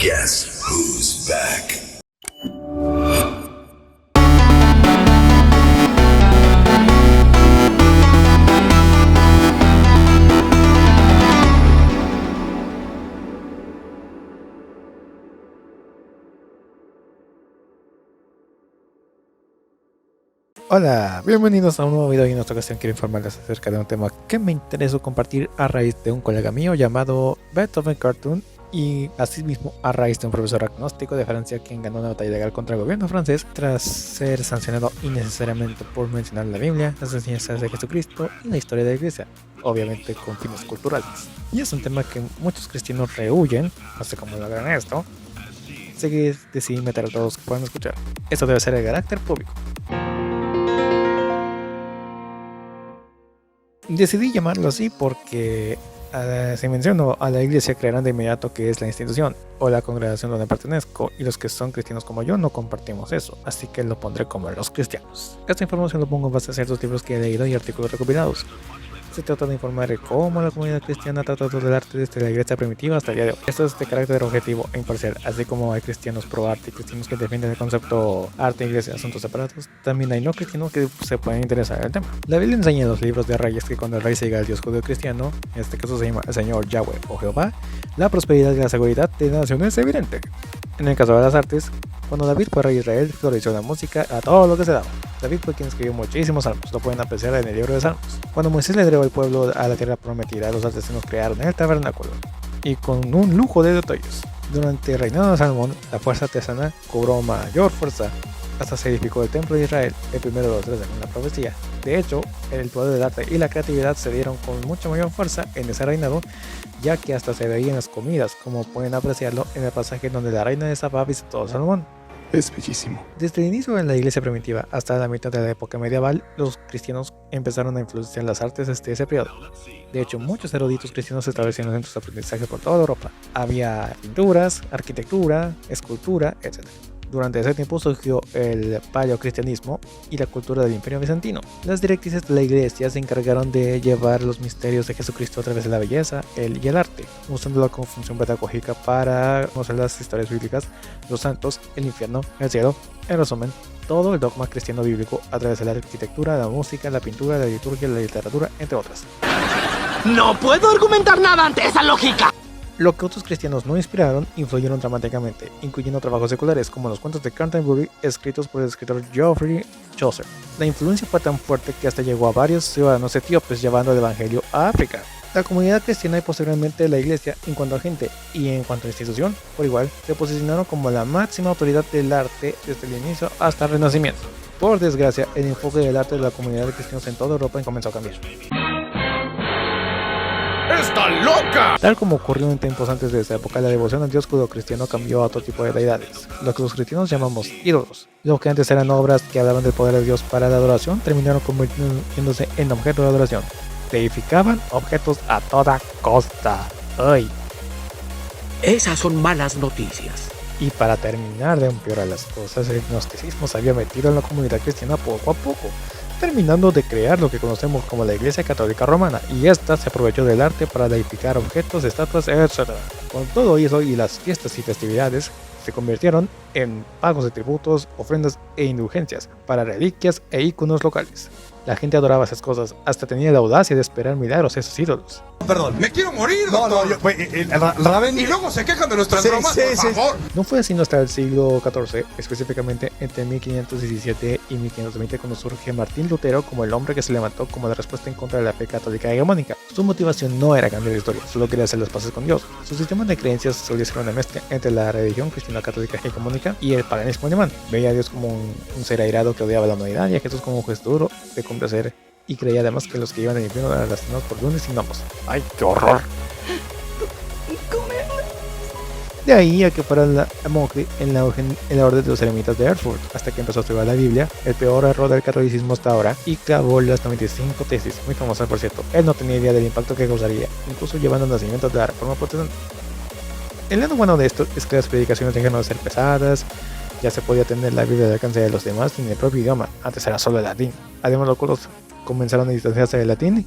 Guess who's back? Hola, bienvenidos a un nuevo video y en esta ocasión quiero informarles acerca de un tema que me interesó compartir a raíz de un colega mío llamado Beethoven Cartoon y asimismo a raíz de un profesor agnóstico de Francia quien ganó una batalla legal contra el gobierno francés tras ser sancionado innecesariamente por mencionar la Biblia, las enseñanzas de Jesucristo y la historia de la iglesia, obviamente con fines culturales. Y es un tema que muchos cristianos rehuyen, no sé cómo logran esto, así que decidí meter a todos que puedan escuchar. Esto debe ser de carácter público. Decidí llamarlo así porque si menciono a la iglesia creerán de inmediato que es la institución o la congregación donde pertenezco, y los que son cristianos como yo no compartimos eso, así que lo pondré como los cristianos. Esta información lo pongo en base a ciertos libros que he leído y artículos recopilados. Se trata de informar de cómo la comunidad cristiana ha tratado del arte desde la iglesia primitiva hasta el día de hoy. Esto es de carácter objetivo e imparcial, así como hay cristianos pro arte y cristianos que defienden el concepto arte, iglesia y asuntos separados, también hay no cristianos que se pueden interesar en el tema. La Biblia enseña en los libros de Reyes que cuando el rey siga al Dios judío cristiano, en este caso se llama el Señor Yahweh o Jehová, la prosperidad y la seguridad de la nación es evidente. En el caso de las artes, cuando David fue rey de Israel, floreció la música a todo lo que se daba. David fue quien escribió muchísimos salmos, lo pueden apreciar en el libro de Salmos. Cuando Moisés lideró al pueblo a la tierra prometida, los artesanos crearon el tabernáculo, y con un lujo de detalles. Durante el reinado de Salomón, la fuerza artesana cobró mayor fuerza, hasta se edificó el templo de Israel, el primero de los tres según la profecía. De hecho, el poder del arte y la creatividad se dieron con mucha mayor fuerza en ese reinado, ya que hasta se veía en las comidas, como pueden apreciarlo en el pasaje donde la reina de Saba visitó a Salomón. Es bellísimo. Desde el inicio de la iglesia primitiva hasta la mitad de la época medieval, los cristianos empezaron a influenciar las artes desde ese periodo. De hecho, muchos eruditos cristianos se establecieron centros de aprendizaje por toda Europa. Había pinturas, arquitectura, escultura, etc. Durante ese tiempo surgió el paleocristianismo y la cultura del Imperio Bizantino. Las directrices de la iglesia se encargaron de llevar los misterios de Jesucristo a través de la belleza y el arte, usándola como función pedagógica para conocer las historias bíblicas, los santos, el infierno, el cielo, en resumen, todo el dogma cristiano bíblico a través de la arquitectura, la música, la pintura, la liturgia, la literatura, entre otras. ¡No puedo argumentar nada ante esa lógica! Lo que otros cristianos no inspiraron, influyeron dramáticamente, incluyendo trabajos seculares como los cuentos de Canterbury escritos por el escritor Geoffrey Chaucer. La influencia fue tan fuerte que hasta llegó a varios ciudadanos etíopes llevando el evangelio a África. La comunidad cristiana y posteriormente la iglesia, en cuanto a gente y en cuanto a institución, por igual, se posicionaron como la máxima autoridad del arte desde el inicio hasta el Renacimiento. Por desgracia, el enfoque del arte de la comunidad de cristianos en toda Europa comenzó a cambiar. ¡Está loca! Tal como ocurrió en tiempos antes de esa época, la devoción al Dios judío-cristiano cambió a otro tipo de deidades, lo que los cristianos llamamos ídolos. Lo que antes eran obras que hablaban del poder de Dios para la adoración, terminaron convirtiéndose en objeto de adoración. Deificaban objetos a toda costa. ¡Ay! Esas son malas noticias. Y para terminar de empeorar las cosas, el gnosticismo se había metido en la comunidad cristiana poco a poco, terminando de crear lo que conocemos como la Iglesia Católica Romana, y esta se aprovechó del arte para deificar objetos, estatuas, etc. Con todo eso y las fiestas y festividades se convirtieron en pagos de tributos, ofrendas e indulgencias para reliquias e íconos locales. La gente adoraba esas cosas, hasta tenía la audacia de esperar milagros a esos ídolos. Perdón, me quiero morir, doctor. Raven. Y luego se quejan de nuestras bromas, por favor. No fue así hasta el siglo XIV, específicamente entre 1517 y 1520, cuando surge Martín Lutero como el hombre que se levantó como la respuesta en contra de la fe católica hegemónica. Su motivación no era cambiar la historia, solo quería hacer las paces con Dios. Su sistema de creencias solía ser una mezcla entre la religión cristiana católica hegemónica y el paganismo alemán. Veía a Dios como un ser airado que odiaba la humanidad y a Jesús como un juez duro de complacer, y creía además que los que iban al infierno eran lastimados por lunes y gnomos. ¡Ay, qué horror! De ahí a que fuera la monje en la orden de los eremitas de Erfurt, hasta que empezó a estudiar la Biblia, el peor error del catolicismo hasta ahora, y clavó las 95 tesis, muy famosas por cierto. Él no tenía idea del impacto que causaría, incluso llevando al nacimiento de la Reforma Protestante. El lado bueno de esto es que las predicaciones dejaron de ser pesadas, ya se podía tener la Biblia al alcance de los demás en el propio idioma, antes era solo el latín. Además los coros comenzaron a distanciarse del latín.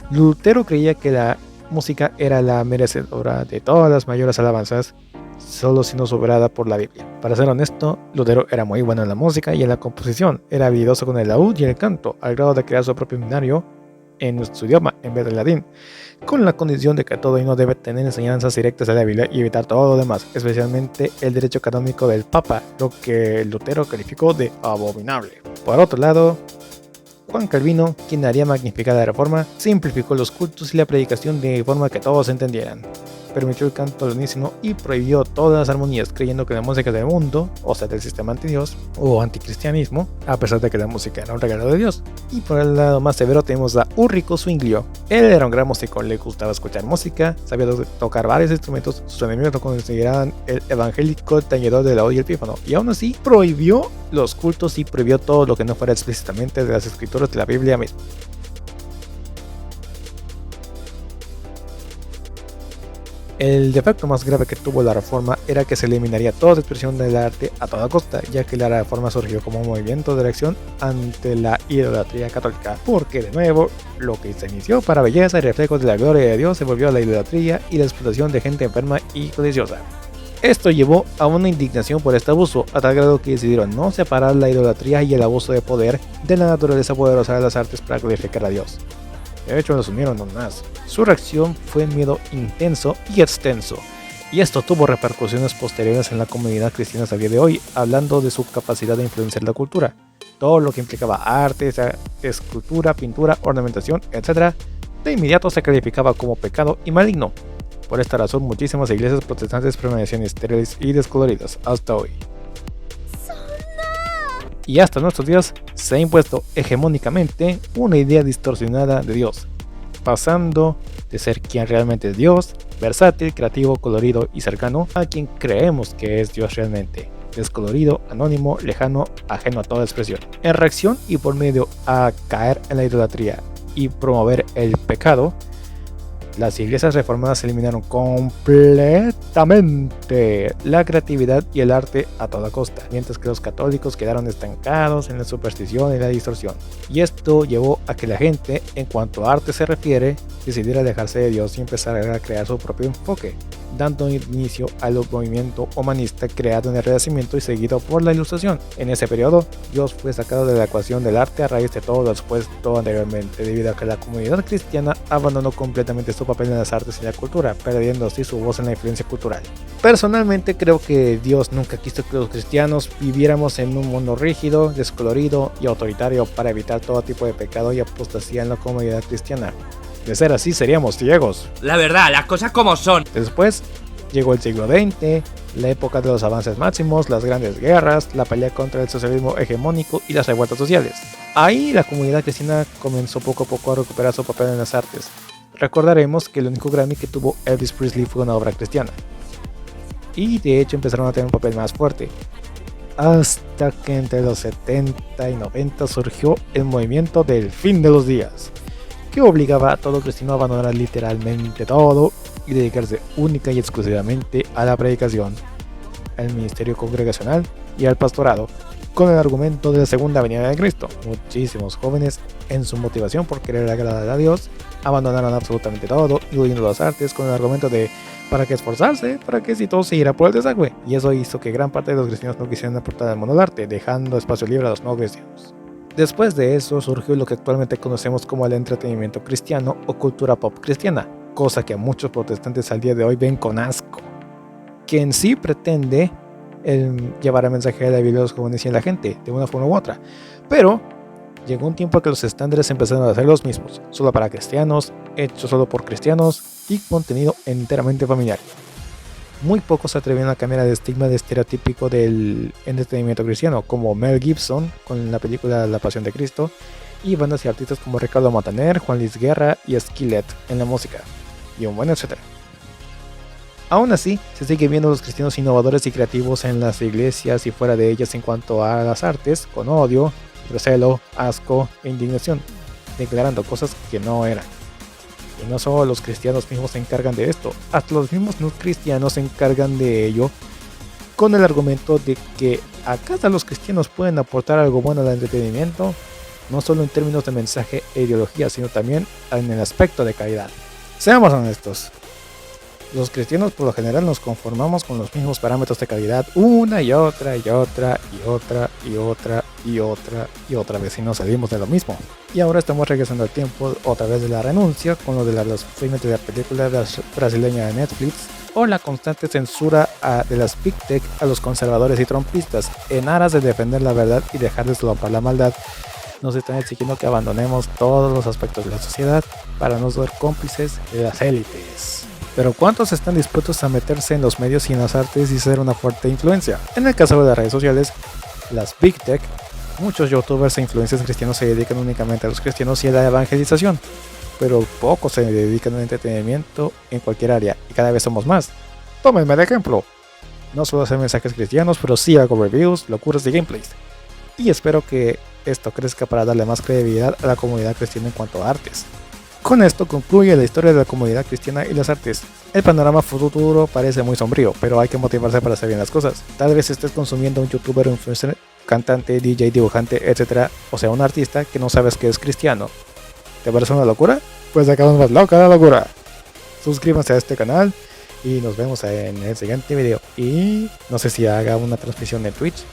Lutero creía que la música era la merecedora de todas las mayores alabanzas, solo siendo superada por la Biblia. Para ser honesto, Lutero era muy bueno en la música y en la composición, era habilidoso con el laúd y el canto, al grado de crear su propio himnario en su idioma en vez del latín, con la condición de que todo himno debe tener enseñanzas directas de la Biblia y evitar todo lo demás, especialmente el derecho canónico del Papa, lo que Lutero calificó de abominable. Por otro lado, Juan Calvino, quien haría magnificar la reforma, simplificó los cultos y la predicación de forma que todos entendieran. Permitió el canto al unísono y prohibió todas las armonías, creyendo que la música del mundo, o sea del sistema antidios o anticristianismo, a pesar de que la música era un regalo de Dios. Y por el lado más severo tenemos a Ulrico Zwinglio. Él era un gran músico, le gustaba escuchar música, sabía tocar varios instrumentos, sus enemigos lo consideraban el evangélico tañedor de la y el pífano, y aún así prohibió los cultos y prohibió todo lo que no fuera explícitamente de las escrituras de la Biblia misma. El defecto más grave que tuvo la reforma era que se eliminaría toda expresión del arte a toda costa, ya que la reforma surgió como un movimiento de reacción ante la idolatría católica, porque de nuevo, lo que se inició para belleza y reflejos de la gloria de Dios se volvió a la idolatría y la explotación de gente enferma y codiciosa. Esto llevó a una indignación por este abuso, a tal grado que decidieron no separar la idolatría y el abuso de poder de la naturaleza poderosa de las artes para glorificar a Dios. De hecho, los unieron aún más. Su reacción fue miedo intenso y extenso, y esto tuvo repercusiones posteriores en la comunidad cristiana hasta el día de hoy, hablando de su capacidad de influenciar la cultura. Todo lo que implicaba arte, escultura, pintura, ornamentación, etc., de inmediato se calificaba como pecado y maligno. Por esta razón, muchísimas iglesias protestantes permanecían estériles y descoloridas hasta hoy. Y hasta nuestros días se ha impuesto hegemónicamente una idea distorsionada de Dios, pasando de ser quien realmente es Dios, versátil, creativo, colorido y cercano, a quien creemos que es Dios realmente, descolorido, anónimo, lejano, ajeno a toda expresión. En reacción y por medio a caer en la idolatría y promover el pecado, las iglesias reformadas eliminaron completamente la creatividad y el arte a toda costa, mientras que los católicos quedaron estancados en la superstición y la distorsión. Y esto llevó a que la gente, en cuanto a arte se refiere, decidiera alejarse de Dios y empezar a crear su propio enfoque, dando inicio al movimiento humanista creado en el Renacimiento y seguido por la Ilustración. En ese periodo, Dios fue sacado de la ecuación del arte a raíz de todo lo expuesto anteriormente, debido a que la comunidad cristiana abandonó completamente su papel en las artes y la cultura, perdiendo así su voz en la influencia cultural. Personalmente creo que Dios nunca quiso que los cristianos viviéramos en un mundo rígido, descolorido y autoritario para evitar todo tipo de pecado y apostasía en la comunidad cristiana. De ser así, seríamos ciegos. La verdad, las cosas como son. Después llegó el siglo XX, la época de los avances máximos, las grandes guerras, la pelea contra el socialismo hegemónico y las revueltas sociales. Ahí la comunidad cristiana comenzó poco a poco a recuperar su papel en las artes. Recordaremos que el único Grammy que tuvo Elvis Presley fue una obra cristiana. Y de hecho empezaron a tener un papel más fuerte. Hasta que entre los 70 y 90 surgió el movimiento del fin de los días, que obligaba a todo cristiano a abandonar literalmente todo y dedicarse única y exclusivamente a la predicación, al ministerio congregacional y al pastorado, con el argumento de la segunda venida de Cristo. Muchísimos jóvenes, en su motivación por querer agradar a Dios, abandonaron absolutamente todo, incluyendo las artes, con el argumento de ¿para qué esforzarse? ¿Para qué si todo se irá por el desagüe? Y eso hizo que gran parte de los cristianos no quisieran aportar al mundo del arte, dejando espacio libre a los no cristianos. Después de eso surgió lo que actualmente conocemos como el entretenimiento cristiano o cultura pop cristiana, cosa que a muchos protestantes al día de hoy ven con asco, que en sí pretende llevar el mensaje de la Biblia a los jóvenes y a la gente, de una forma u otra. Pero llegó un tiempo que los estándares empezaron a ser los mismos, solo para cristianos, hecho solo por cristianos y contenido enteramente familiar. Muy pocos se atrevieron a cambiar el estigma de estereotípico del entretenimiento cristiano, como Mel Gibson con la película La Pasión de Cristo, y bandas y artistas como Ricardo Montaner, Juan Luis Guerra y Skillet en la música, y un buen etcétera. Aún así, se sigue viendo a los cristianos innovadores y creativos en las iglesias y fuera de ellas en cuanto a las artes, con odio, recelo, asco e indignación, declarando cosas que no eran. Y no solo los cristianos mismos se encargan de esto, hasta los mismos no cristianos se encargan de ello, con el argumento de que ¿acaso los cristianos pueden aportar algo bueno al entretenimiento? No solo en términos de mensaje e ideología, sino también en el aspecto de calidad. Seamos honestos. Los cristianos por lo general nos conformamos con los mismos parámetros de calidad una y otra y otra y otra y otra y otra y otra vez y nos salimos de lo mismo. Y ahora estamos regresando al tiempo otra vez de la renuncia con lo de los filmes de la película brasileña de Netflix o la constante censura de las Big Tech a los conservadores y trumpistas en aras de defender la verdad y dejar de solapar la maldad. Nos están exigiendo que abandonemos todos los aspectos de la sociedad para no ser cómplices de las élites. Pero ¿cuántos están dispuestos a meterse en los medios y en las artes y ser una fuerte influencia? En el caso de las redes sociales, las Big Tech, muchos youtubers e influencers cristianos se dedican únicamente a los cristianos y a la evangelización, pero pocos se dedican al entretenimiento en cualquier área y cada vez somos más. Tómenme de ejemplo. No solo hacer mensajes cristianos, pero sí hago reviews, locuras y gameplays. Y espero que esto crezca para darle más credibilidad a la comunidad cristiana en cuanto a artes. Con esto concluye la historia de la comunidad cristiana y las artes. El panorama futuro parece muy sombrío, pero hay que motivarse para hacer bien las cosas. Tal vez estés consumiendo un youtuber, influencer, cantante, DJ, dibujante, etc. O sea, un artista que no sabes que es cristiano. ¿Te parece una locura? Pues acabamos más loca la locura. Suscríbanse a este canal y nos vemos en el siguiente video. Y no sé si haga una transmisión en Twitch.